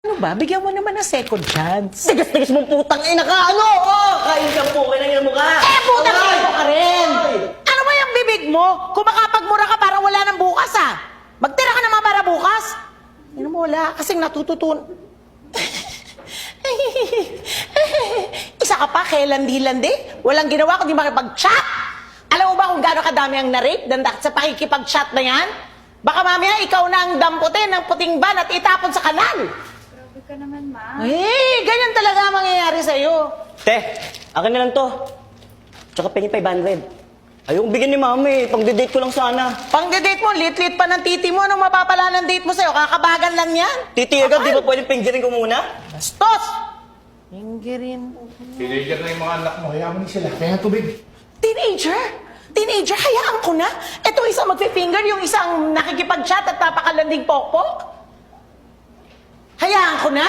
Ano ba? Bigyan mo naman ng second chance. Tigas-tigas mong putang ina ka, ano? Kain ka po, kailangan mo ka. Putang ina mo ka rin! Ano ba yung bibig mo? Kung makapagmura ka parang wala ng bukas, ah! Magtira ka naman para bukas! Ano mo, wala. Kasing natututun. Isa ka pa, kay landi-landi. Walang ginawa kundi makipag-chat. Alam mo ba kung gaano kadami ang na-rape sa pakikipag-chat na yan? Baka mamaya ikaw na ang damputin ng puting ban at itapon sa kanal. Grabe ka naman, ma. Ganyan talaga ang mangyayari sa'yo. Te, akin na lang to. Tsaka pengi 500. Ayokong bigyan ni mami, pang-date ko lang sana. Pang-date mo, lit-lit pa ng titi mo. Anong mapapala ng date mo sa'yo? Kakabagan lang yan. Titi agad, di ba pwedeng pinggirin ko muna? Bastos! Pinggirin. Teenager na yung mga anak mo, hayaan mo na sila. Kaya tubig. Teenager? Teenager, hayaan ko na. Ito isang magpifinger, yung isang nakikipag-chat at napakalanding pokpok. Hayaan ko na.